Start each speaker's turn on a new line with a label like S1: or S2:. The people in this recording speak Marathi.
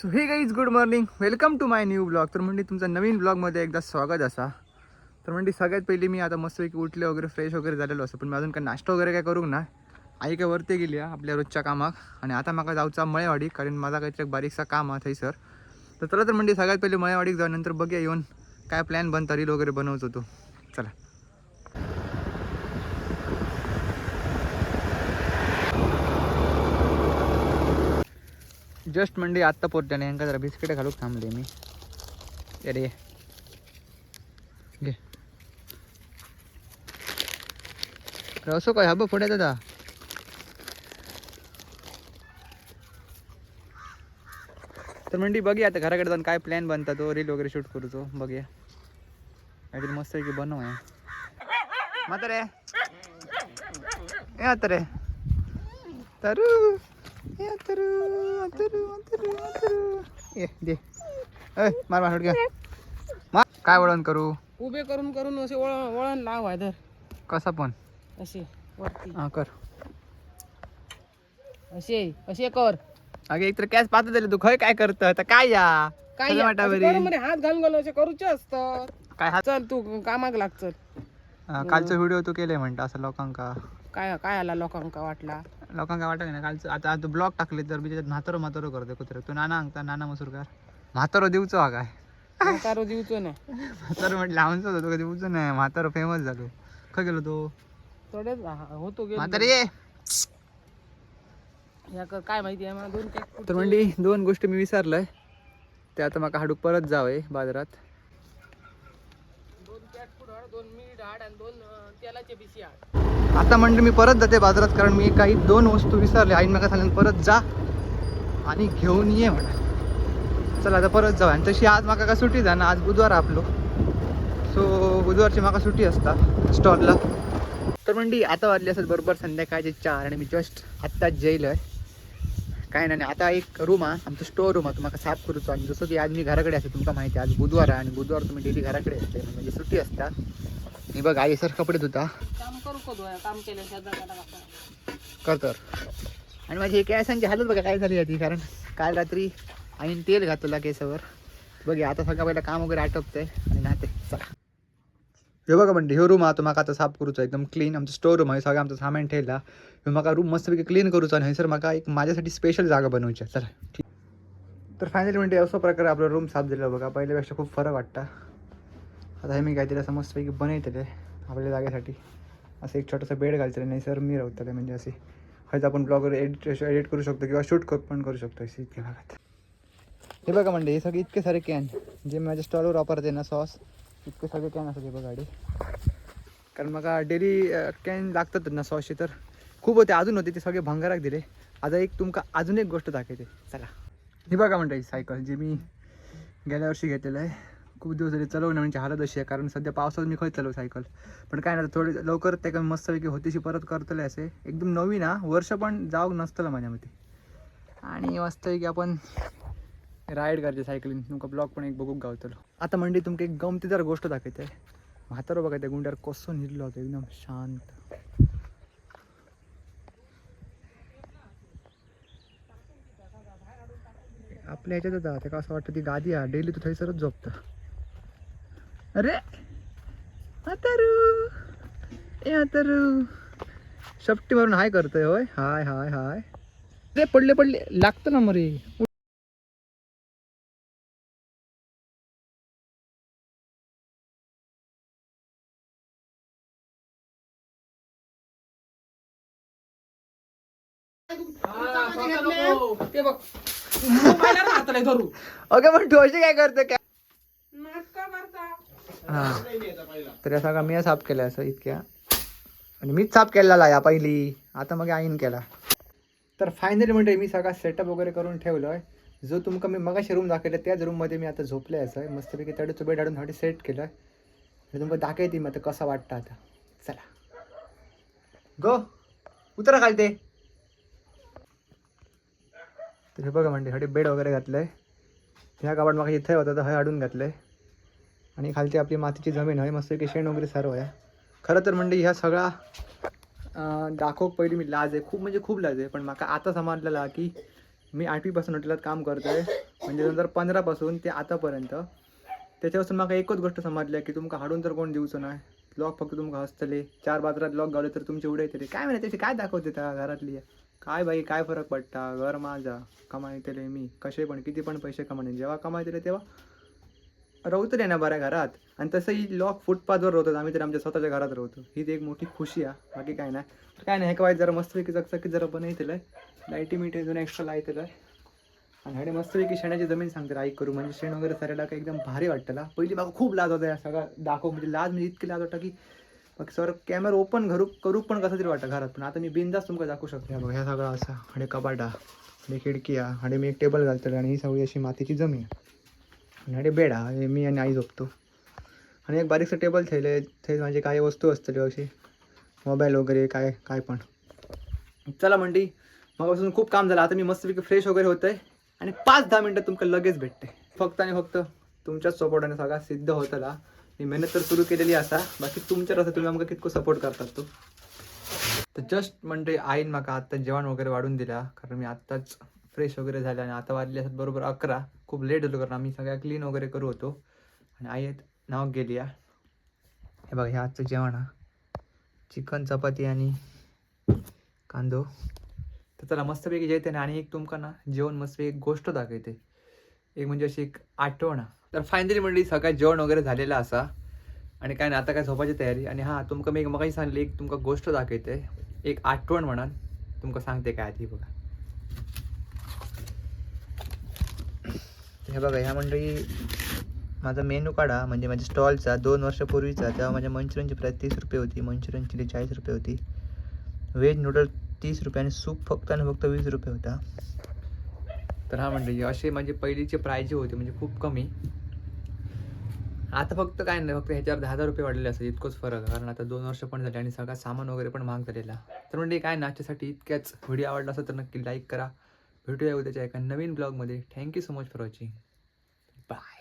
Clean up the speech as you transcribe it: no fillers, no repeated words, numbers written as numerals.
S1: So hey guys good morning, welcome to my new blog. तर म्हणजे तुमचं नवीन ब्लॉगमध्ये एकदा स्वागत असा. तर म्हणजे सगळ्यात पहिली मी आता मस्तपैकी उठले वगैरे फ्रेश वगैरे झालेलो असतो, पण मी अजून काय नाश्ता वगैरे काय करू ना. आई काय वरती गेली आपल्या रोजच्या कामाक आणि आता मला जाऊचा मळेवाडी, कारण माझा काहीतरी बारीकसा काम आहे थंयसर. तर चला तर म्हणजे सगळ्यात पहिले मळेवाडीक जाऊन नंतर बघूया येऊन काय प्लॅन बनता, रील वगैरे बनवत होतो. चला जस्ट म्हणजे आत्ता पोहोचल्याने यांका जरा बिस्किट घालूक थांबले मी. अरे घे असो काय हबं पुढे दादा. तर म्हणजे बघूया आता घराकडे जाऊन काय प्लॅन बनता, तो रील वगैरे शूट करू तो बघूया. काहीतरी मस्त आहे की बनव आहे म्हातारे. ए म्हातारे तरू, ए तरू तरू तरू तरू ए दे. ए मार मार घ्या मार. काय वळण करू?
S2: उभे करून करून असे वळण लाव आहे तर
S1: कसा पण
S2: असे वरती
S1: हा कर.
S2: असे असे कर.
S1: अगे एक तर कॅस पाहत दिले तू खय काय करत आता काय या
S2: काय
S1: सगळं वाटावरी.
S2: मध्ये हात घालून घालून असे करूचे असतात.
S1: काय हात
S2: चल तू कामाक लाग चल.
S1: कालचा व्हिडिओ तू केले म्हणता असं लोकांका
S2: काय काय आला लोकांका वाटला.
S1: लोकांका वाटत ना कालचं. आता तू ब्लॉग टाकले तर मी त्याच्यात म्हातारो म्हातारो करते कुत्रे. तू नाना अंगता नाना मसूरकार म्हातारो देऊचो हा काय
S2: म्हातारो दिवचो ना
S1: म्हातारो म्हटलं आमचं होतो कधी देऊचो नाही. म्हातारो फेमस झालो. खय गेलो तो
S2: थोडेच होतो गेलो.
S1: म्हातारे ये.
S2: काय माहिती आहे मला दोन केक.
S1: तर म्हणजे दोन गोष्टी मी विसरलोय ते आता मला हाडूक परत जावंय बाजारात.
S2: दोन कॅट फूड हाड, दोन मीठ हाड आणि दोन तेलाचे बिसी हाड.
S1: आता म्हणजे मी परत जाते बाजारात, कारण मी काही दोन वस्तू विसरले. आईन मका सांगितलं परत जा आणि घेऊन ये म्हणा. चला आता परत जाऊ. आणि तशी आज माका का सुट्टी जा ना, आज बुधवार आपलो. सो बुधवारची माका सुट्टी असता स्टॉलला. तर म्हणजे आता वाजले असत बरोबर संध्याकाळचे 4 आणि मी जस्ट आत्ताच जेलोय. काय नाही आता एक रूम आहे आमचं स्टोर रूम आहे, तुम्हाला साफ करूचो. आणि जसं की आज मी घराकडे असते तुमका माहिती आहे आज बुधवार आहे आणि बुधवार तुम्ही डेली घराकडे असते म्हणजे सुट्टी असता. मी बघ आई सर कपडे धुता
S2: काम करू करू काम केलं
S1: कर तर. आणि माझी हे केसांची हालत बघा काय झाली होती, कारण काल रात्री आईने तेल घातलं केसावर. बघा आता सगळं पहिलं काम वगैरे आटपतंय आणि नाते. चला हे बघा म्हणजे हे रूम आहे तुम्हाला आता साफ करूचो एकदम क्लीन. आमचं स्टोर रूम आहे, सगळं आमचं सामान ठेवला. म्हाका रूम मस्तपैकी क्लीन करूचो आणि सर म्हाका एक माझ्यासाठी स्पेशल जागा बनवूची. चला ठीक. तर फायनली म्हणजे अशा प्रकारे आपला रूम साफ झालेला बघा. पहिल्यापेक्षा खूप फरक वाटतं. आता हे मी काहीतरी असं मस्तपैकी बनवतले आपल्या जागेसाठी. असं एक छोटंसं बेड घालतले नाही सर मी राहतले म्हणजे असे हयच आपण ब्लॉगर एडिट करू शकतो किंवा शूट पण करू शकतो असे इतके भागात. हे बघा म्हणजे हे सगळे इतके सारे कॅन जे माझ्या स्टॉलवर वापरते ना सॉस, इतके सगळे कॅन असतात हे बघा गाडी. कारण मग डेली कॅन लागतात ना सॉसचे, तर खूप होते अजून होते ते सगळे भंगाराक दिले. आता एक तुमका अजून एक गोष्ट दाखवते चला. हे बघा म्हणते सायकल जी मी गेल्या वर्षी घेतलेलं आहे. खूप दिवस झाले चालवणं म्हणजे हालत अशी आहे, कारण सध्या पावसात मी खय चालू सायकल. पण काय नाही थोडी लवकर ते काय मस्तपैकी होतीशी परत करतले असे एकदम नवीन हा वर्ष पण जाऊ नसतं माझ्यामध्ये. आणि मस्तपैकी आपण राईड करते सायकलिंग. तुमका ब्लॉग पण एक बघूक गावतलो. आता म्हणजे तुमका एक गमतीदार गोष्ट दाखवते. म्हातारो बघा त्या गुंड्यावर कसं निघलो होतं एकदम शांत. आपल्या ह्याच्यातच आहे का असं वाटतं ती गादी आहे डेली तू थैसरच झोपतं. अरे म्हातारू ए म्हातारू शपटी मारून हाय करतोय होय. हाय हाय हाय रे पडले पडले लागतं ना मरे.
S2: ते बघ मोबाईलला राहतले धरू
S1: ओके पण ठोशी काय करतो काय
S2: नाटका करता.
S1: हा तर या सगळा मी साफ केला असं इतक्या आणि मीच साफ केलेला या पहिली. आता मग आईन केला. तर फायनली म्हणजे मी सगळा सेटअप वगैरे करून ठेवलो आहे. जो तुमका मी मगाशी रूम दाखवला त्याच रूममध्ये मी आता झोपले असं आहे. मस्तपैकी तडीचं बेड हाडून थोडी सेट केलं आहे आणि तुमका दाखवते मग आता कसं वाटतं. आता चला गो उतरा खालते. तर हे बघा म्हणजे हडी बेड वगैरे घातलं आहे. ह्या काबाड मग इथे होता तर हय हाडून घातलं आहे. आणि खालची आपली मातीची जमीन आहे मस्तपैकी शेण वगैरे सर्व आहे. खरं तर म्हणजे ह्या सगळा दाखवक पहिली मी लाज आहे खूप म्हणजे खूप लाज आहे. पण माका आता समजलेला की मी 8वीपासून हॉटेलात काम करतो आहे म्हणजे 2015 पासून ते आतापर्यंत. त्याच्यापासून म्हाका एकच गोष्ट समजल्या की तुमका हाडून तर कोण दिवचो नाही. लॉक फक्त तुमका हसतले 4 बाजारात लॉक गावले तर तुमचे उडे येतले. काय म्हणते त्याची काय दाखवते त्या घरातली काय बाई काय फरक पडता घर माझा कमायतले मी कसे पण किती पण पैसे कमाने जेव्हा कमायतले तेव्हा राहतले ना बऱ्या घरात. आणि तसंही लॉक फुटपाथवर राहतात आम्ही तर आमच्या स्वतःच्या घरात राहतो. ही एक मोठी खुशी आहे बाकी काय नाही. काय नाही हे काय जरा मस्तपैकी चकचकीत जरा बनवतलं लाईटी मिठी अजून एक्स्ट्रा लायतलं आणि ह्याने मस्तपैकी शेणाची जमीन सांगते आई करू म्हणजे शेण वगैरे सरायला काय एकदम भारी वाटतं. पहिली बाबा खूप लाज होता या सगळा दाखव म्हणजे लाज म्हणजे इतकी लाज वाटतं की मग सर कॅमेरा ओपन करू पण कसं तरी वाटतं घरात. पण आता मी बिंदास तुमका दाखवू शकतो. बघा ह्या सगळं असं आणि कपाटा आणि खिडकी आणि मी एक टेबल घालतो आणि ही सगळी अशी मातीची जमीन आणि बेड आहे मी आणि आई झोपतो. आणि एक बारीकसं टेबल थेले थंय म्हणजे काही वस्तू असतली अशी मोबाईल वगैरे काय काय पण. चला मंडी मगापासून खूप काम झालं. आता मी मस्तपैकी फ्रेश वगैरे होतंय आणि 5-10 मिनटं तुमका लगेच भेटते. फक्त आणि फक्त तुमच्याच सपोर्टाने सगळा सिद्ध होतला. मी मेहनत तर सुरू केलेली असा बाकी तुमच्यावर असं तुम्ही आमका कितको सपोर्ट करतात तो. तर जस्ट म्हणजे आईन माका आत्ता जेवण वगैरे वाढून दिला कारण मी आत्ताच फ्रेश वगैरे झाला आणि आता वाजले असतात बरोबर 11. खूप लेट झालो कारण आम्ही सगळ्या क्लीन वगैरे करू होतो आणि आई नाव गेली या. हे बघा हे आजचं जेवण हा चिकन चपाती आणि कांदो. तर चला मस्तपैकी जेवते आणि एक तुमका ना जेवण मस्त एक गोष्ट दाखवते एक म्हणजे अशी एक आठवण. तर फायनली म्हणजे सगळं जेवण वगैरे झालेलं असा आणि काय नाही आता काय झोपायची तयारी. आणि हां तुमका मी मगाशी सांगली एक तुमका गोष्ट दाखवते एक आठवण म्हणून तुमका सांगते काय ती बघा. हे बघा ह्या मंडळी माझा मेनू काढा म्हणजे माझ्या स्टॉलचा 2 वर्षापूर्वीचा. तेव्हा माझ्या मंचुरियनची प्राईस 30 रुपये होती. मंचुरियन चिली 40 रुपये होती. व्हेज नूडल 30 रुपये आणि सूप फक्त आणि फक्त 20 रुपये होता. तर हा म्हणजे असे म्हणजे पहिलीचे प्राईज होते म्हणजे खूप कमी. आता फक्त काय नाही फक्त ह्याच्यावर 10,000 रुपये वाढलेले असतात इतकंच फरक कारण आता 2 वर्ष पण झाले आणि सगळा सामान वगैरे पण महाग झालेला. तर म्हणजे काय नाच्यासाठी इतक्याच व्हिडिओ आवडला असेल तर नक्की लाईक करा. भेटूया उद्याच्या एका नवीन ब्लॉगमध्ये. Thank you so much for watching. Bye.